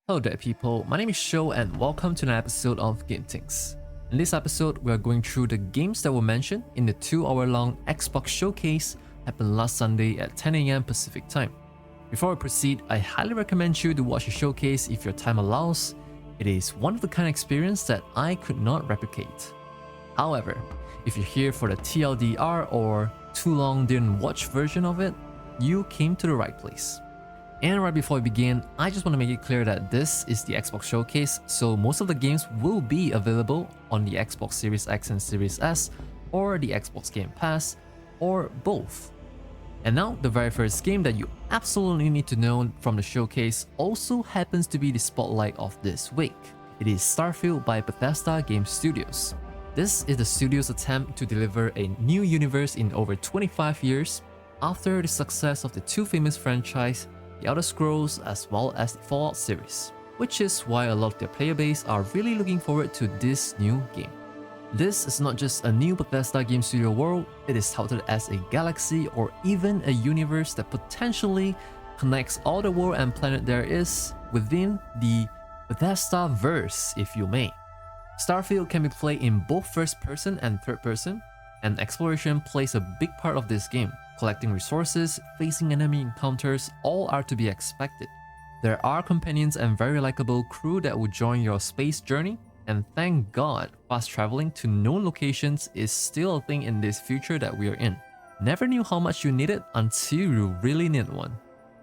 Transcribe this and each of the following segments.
Hello there people, my name is Sho and welcome to an episode of Game Things. In this episode, we are going through the games that were mentioned in the 2-hour-long Xbox showcase happened last Sunday at 10 AM Pacific time. Before we proceed, I highly recommend you to watch the showcase if your time allows. It is one of the kind of experience that I could not replicate. However, if you're here for the TLDR or too long didn't watch version of it, you came to the right place. And right before we begin, I just want to make it clear that this is the Xbox Showcase, so most of the games will be available on the Xbox Series X and Series S, or the Xbox Game Pass, or both. And now, the very first game that you absolutely need to know from the showcase also happens to be the spotlight of this week. It is Starfield by Bethesda Game Studios. This is the studio's attempt to deliver a new universe in over 25 years after the success of the two famous franchises, the Elder Scrolls as well as the Fallout series, which is why a lot of their player base are really looking forward to this new game. This is not just a new Bethesda Game Studio world, it is touted as a galaxy or even a universe that potentially connects all the world and planet there is within the Bethesda verse, if you may. Starfield can be played in both first person and third person, and exploration plays a big part of this game. Collecting resources, facing enemy encounters, all are to be expected. There are companions and very likable crew that will join your space journey, and thank God, fast traveling to known locations is still a thing in this future that we are in. Never knew how much you needed until you really need one.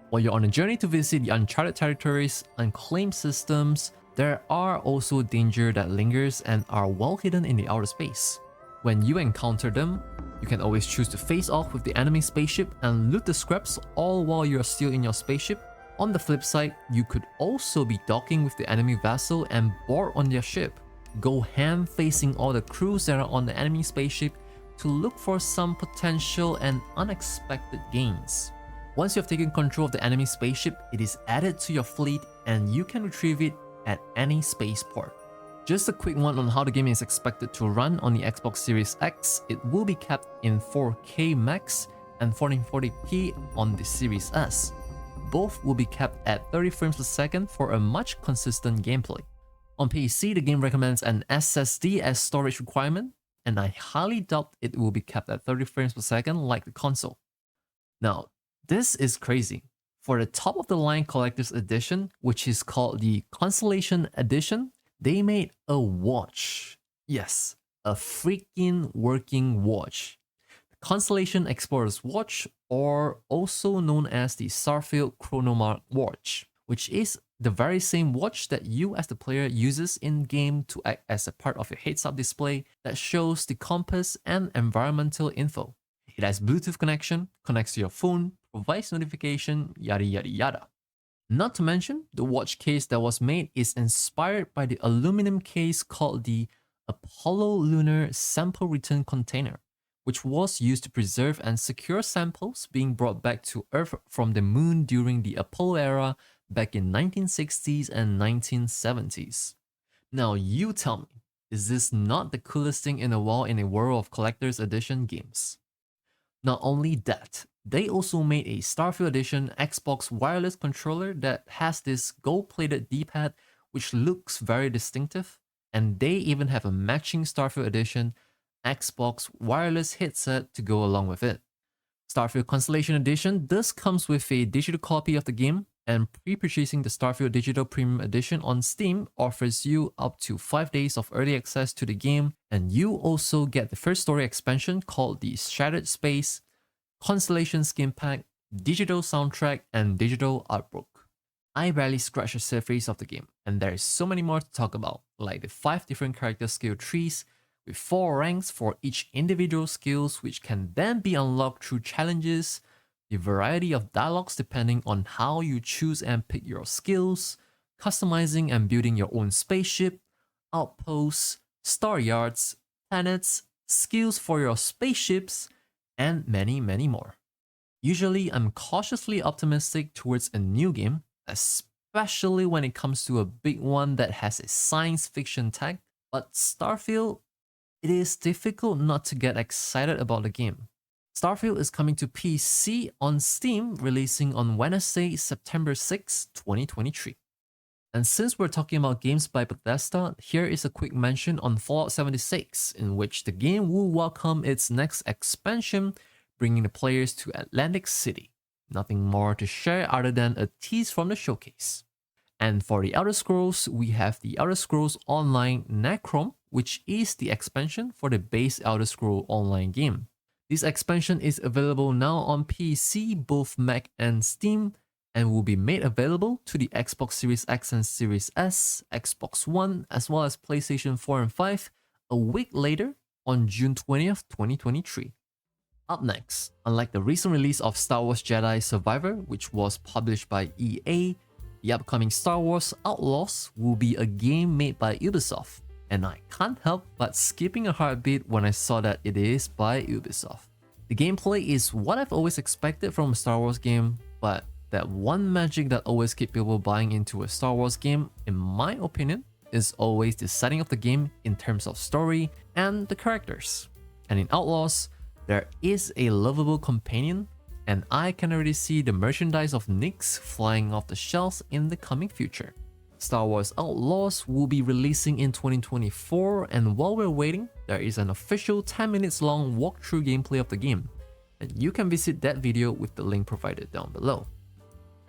While you're on a journey to visit the uncharted territories, unclaimed systems, there are also danger that lingers and are well hidden in the outer space. When you encounter them, you can always choose to face off with the enemy spaceship and loot the scraps all while you're still in your spaceship. On the flip side, you could also be docking with the enemy vessel and board on their ship. Go ham facing all the crews that are on the enemy spaceship to look for some potential and unexpected gains. Once you have taken control of the enemy spaceship, it is added to your fleet and you can retrieve it at any spaceport. Just a quick one on how the game is expected to run on the Xbox Series X. It will be kept in 4K Max and 1440p on the Series S. Both will be kept at 30 frames per second for a much consistent gameplay. On PC, the game recommends an SSD as storage requirement, and I highly doubt it will be kept at 30 frames per second like the console. Now, this is crazy. For the top of the line collector's edition, which is called the Constellation Edition, they made a watch. Yes, a freaking working watch. The Constellation Explorer's Watch, or also known as the Starfield Chronomark Watch, which is the very same watch that you as the player uses in-game to act as a part of your heads-up display that shows the compass and environmental info. It has Bluetooth connection, connects to your phone, provides notification, yada yada yada. Not to mention, the watch case that was made is inspired by the aluminum case called the Apollo Lunar Sample Return Container, which was used to preserve and secure samples being brought back to Earth from the moon during the Apollo era back in 1960s and 1970s. Now you tell me, is this not the coolest thing in the world in a world of collector's edition games? Not only that, they also made a Starfield Edition Xbox wireless controller that has this gold-plated D-pad which looks very distinctive, and they even have a matching Starfield Edition Xbox wireless headset to go along with it. Starfield Constellation Edition thus comes with a digital copy of the game, and pre-purchasing the Starfield Digital Premium Edition on Steam offers you up to 5 days of early access to the game, and you also get the first story expansion called the Shattered Space, Constellation Skin Pack, digital soundtrack, and digital art book. I barely scratched the surface of the game, and there is so many more to talk about, like the 5 different character skill trees, with 4 ranks for each individual skills which can then be unlocked through challenges, the variety of dialogues depending on how you choose and pick your skills, customizing and building your own spaceship, outposts, star yards, planets, skills for your spaceships, and many, many more. Usually, I'm cautiously optimistic towards a new game, especially when it comes to a big one that has a science fiction tag, but Starfield, it is difficult not to get excited about the game. Starfield is coming to PC on Steam, releasing on Wednesday, September 6, 2023. And since we're talking about games by Bethesda, here is a quick mention on Fallout 76, in which the game will welcome its next expansion, bringing the players to Atlantic City. Nothing more to share other than a tease from the showcase. And for the Elder Scrolls, we have the Elder Scrolls Online Necrom, which is the expansion for the base Elder Scrolls Online game. This expansion is available now on PC, both Mac and Steam, and will be made available to the Xbox Series X and Series S, Xbox One, as well as PlayStation 4 and 5 a week later on June 20th, 2023. Up next, unlike the recent release of Star Wars Jedi Survivor, which was published by EA, the upcoming Star Wars Outlaws will be a game made by Ubisoft, and I can't help but skipping a heartbeat when I saw that it is by Ubisoft. The gameplay is what I've always expected from a Star Wars game, but that one magic that always keeps people buying into a Star Wars game, in my opinion, is always the setting of the game in terms of story and the characters. And in Outlaws, there is a lovable companion, and I can already see the merchandise of Nyx flying off the shelves in the coming future. Star Wars Outlaws will be releasing in 2024, and while we're waiting, there is an official 10 minutes long walkthrough gameplay of the game, and you can visit that video with the link provided down below.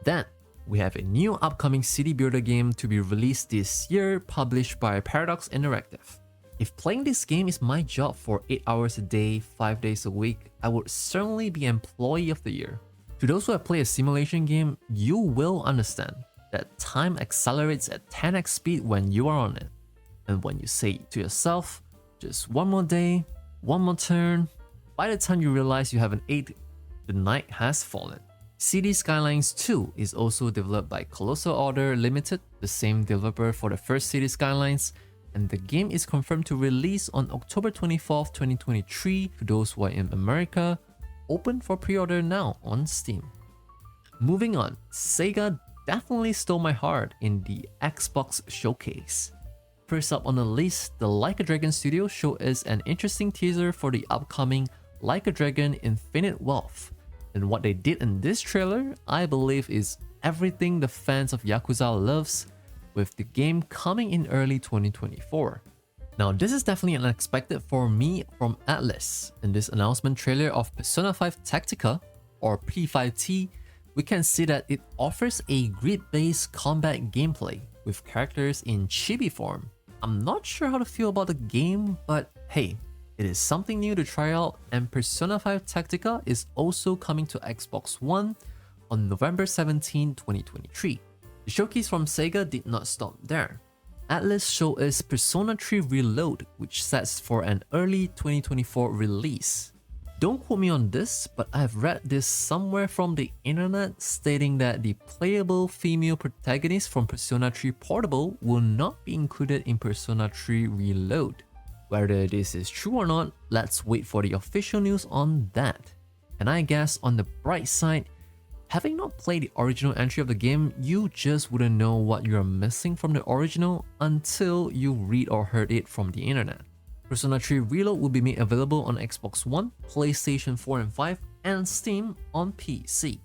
Then, we have a new upcoming city builder game to be released this year, published by Paradox Interactive. If playing this game is my job for 8 hours a day, 5 days a week, I would certainly be Employee of the Year. To those who have played a simulation game, you will understand that time accelerates at 10x speed when you are on it. And when you say to yourself, just one more day, one more turn, by the time you realize you haven't ate, the night has fallen. City Skylines 2 is also developed by Colossal Order Limited, the same developer for the first City Skylines, and the game is confirmed to release on October 24th, 2023 to those who are in America, open for pre-order now on Steam. Moving on, Sega definitely stole my heart in the Xbox showcase. First up on the list, the Like a Dragon Studio showed us an interesting teaser for the upcoming Like a Dragon Infinite Wealth. And what they did in this trailer, I believe, is everything the fans of Yakuza loves, with the game coming in early 2024. Now, this is definitely unexpected for me from Atlas. In this announcement trailer of Persona 5 Tactica, or P5T, we can see that it offers a grid-based combat gameplay with characters in chibi form. I'm not sure how to feel about the game, but hey, it is something new to try out, and Persona 5 Tactica is also coming to Xbox One on November 17, 2023. The showcase from Sega did not stop there. Atlas showed us Persona 3 Reload, which sets for an early 2024 release. Don't quote me on this, but I've read this somewhere from the internet stating that the playable female protagonist from Persona 3 Portable will not be included in Persona 3 Reload. Whether this is true or not, let's wait for the official news on that. And I guess on the bright side, having not played the original entry of the game, you just wouldn't know what you're missing from the original until you read or heard it from the internet. Persona 3 Reload will be made available on Xbox One, PlayStation 4 and 5, and Steam on PC.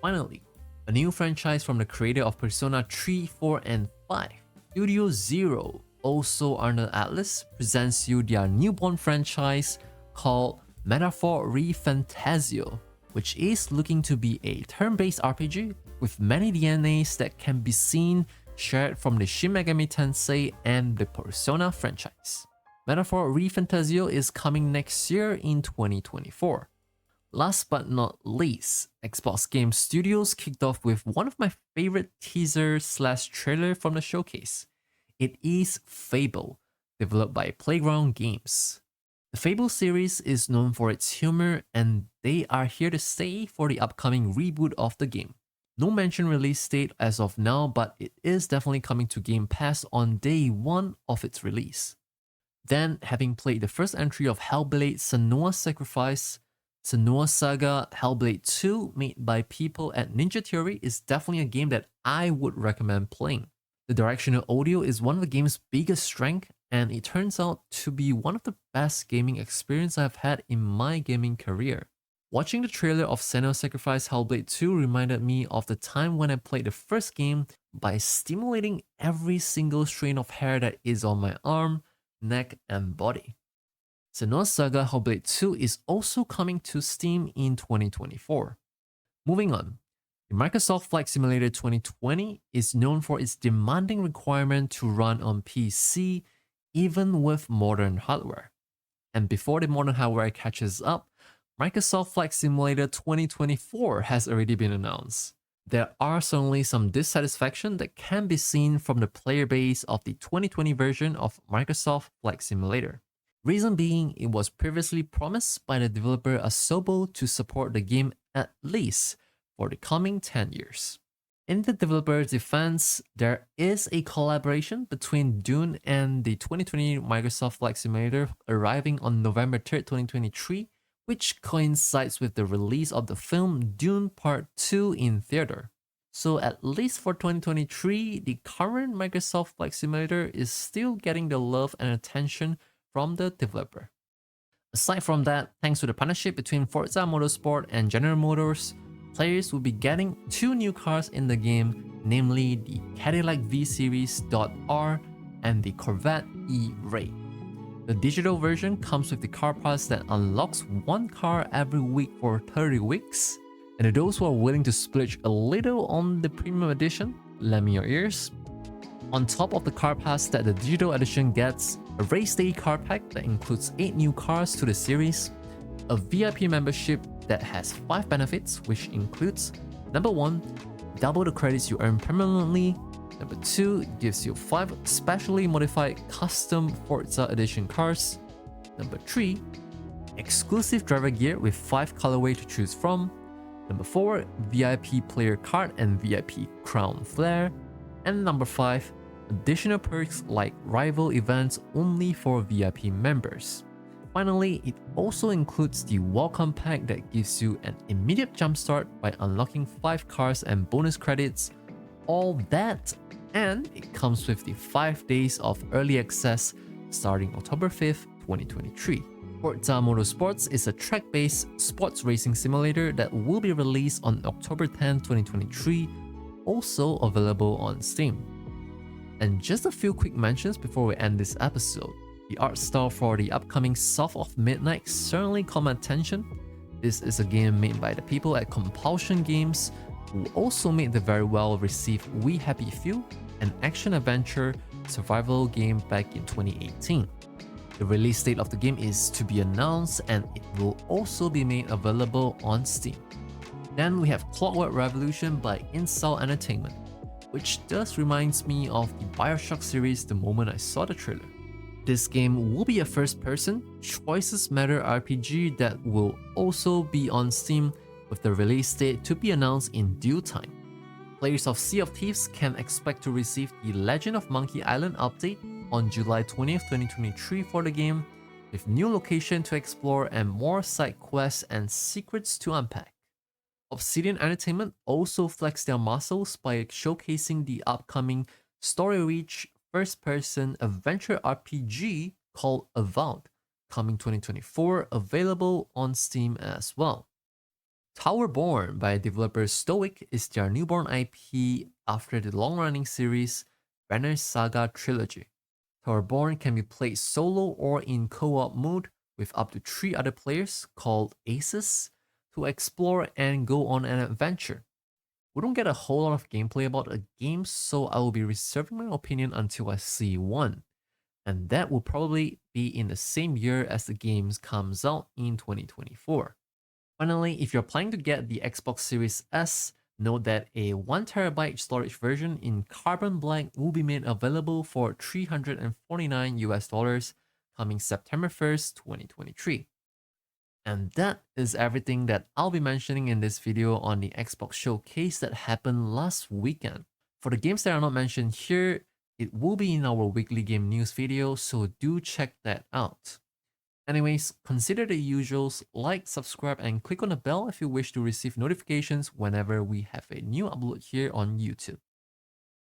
Finally, a new franchise from the creator of Persona 3, 4, and 5, Studio Zero, also under Atlas, presents you their newborn franchise called Metaphor ReFantazio, which is looking to be a turn-based RPG with many DNAs that can be seen shared from the Shin Megami Tensei and the Persona franchise. Metaphor ReFantazio is coming next year in 2024. Last but not least, Xbox Game Studios kicked off with one of my favorite teaser/trailer from the showcase. It is Fable, developed by Playground Games. The Fable series is known for its humor, and they are here to stay for the upcoming reboot of the game. No mention release date as of now, but it is definitely coming to Game Pass on day 1 of its release. Then, having played the first entry of Hellblade Senua's Sacrifice, Senua Saga Hellblade 2 made by people at Ninja Theory is definitely a game that I would recommend playing. The directional audio is one of the game's biggest strengths, and it turns out to be one of the best gaming experiences I've had in my gaming career. Watching the trailer of Senua's Sacrifice Hellblade 2 reminded me of the time when I played the first game by stimulating every single strand of hair that is on my arm, neck, and body. Senua's Saga Hellblade 2 is also coming to Steam in 2024. Moving on, the Microsoft Flight Simulator 2020 is known for its demanding requirement to run on PC even with modern hardware. And before the modern hardware catches up, Microsoft Flight Simulator 2024 has already been announced. There are certainly some dissatisfaction that can be seen from the player base of the 2020 version of Microsoft Flight Simulator. Reason being, it was previously promised by the developer Asobo to support the game at least for the coming 10 years. In the developer's defense, there is a collaboration between Dune and the 2020 Microsoft Flight Simulator arriving on November 3rd, 2023, which coincides with the release of the film Dune Part 2 in theater. So at least for 2023, the current Microsoft Flight Simulator is still getting the love and attention from the developer. Aside from that, thanks to the partnership between Forza Motorsport and General Motors, players will be getting 2 new cars in the game, namely the Cadillac V-Series .R and the Corvette E-Ray. The digital version comes with the car pass that unlocks 1 car every week for 30 weeks, and to those who are willing to splurge a little on the premium edition, lend me your ears. On top of the car pass that the digital edition gets, a race day car pack that includes 8 new cars to the series, a VIP membership that has 5 benefits, which includes number 1, double the credits you earn permanently, number 2, gives you 5 specially modified custom Forza Edition cars, number 3, exclusive driver gear with 5 colorways to choose from, number 4, VIP player card and VIP crown flare, and number 5, additional perks like rival events only for VIP members. Finally, it also includes the welcome pack that gives you an immediate jumpstart by unlocking 5 cars and bonus credits. All that, and it comes with the 5 days of early access starting October 5th, 2023. Forza Motorsports is a track-based sports racing simulator that will be released on October 10, 2023, also available on Steam. And just a few quick mentions before we end this episode. The art style for the upcoming South of Midnight certainly caught my attention. This is a game made by the people at Compulsion Games, who also made the very well received We Happy Few, an action-adventure survival game back in 2018. The release date of the game is to be announced, and it will also be made available on Steam. Then we have Clockwork Revolution by Insult Entertainment, which does reminds me of the Bioshock series the moment I saw the trailer. This game will be a first-person, Choices Matter RPG that will also be on Steam, with the release date to be announced in due time. Players of Sea of Thieves can expect to receive the Legend of Monkey Island update on July 20th, 2023 for the game, with new location to explore and more side quests and secrets to unpack. Obsidian Entertainment also flexed their muscles by showcasing the upcoming story-rich first-person adventure RPG called Avowed, coming 2024, available on Steam as well. Towerborn by developer Stoic is their newborn IP after the long-running series Banner Saga Trilogy. Towerborn can be played solo or in co-op mode with up to 3 other players called Aces to explore and go on an adventure. We don't get a whole lot of gameplay about a game, so I will be reserving my opinion until I see one. And that will probably be in the same year as the game comes out in 2024. Finally, if you're planning to get the Xbox Series S, note that a 1TB storage version in carbon black will be made available for $349 coming September 1st, 2023. And that is everything that I'll be mentioning in this video on the Xbox showcase that happened last weekend. For the games that are not mentioned here, it will be in our weekly game news video, so do check that out. Anyways, consider the usuals, like, subscribe, and click on the bell if you wish to receive notifications whenever we have a new upload here on YouTube.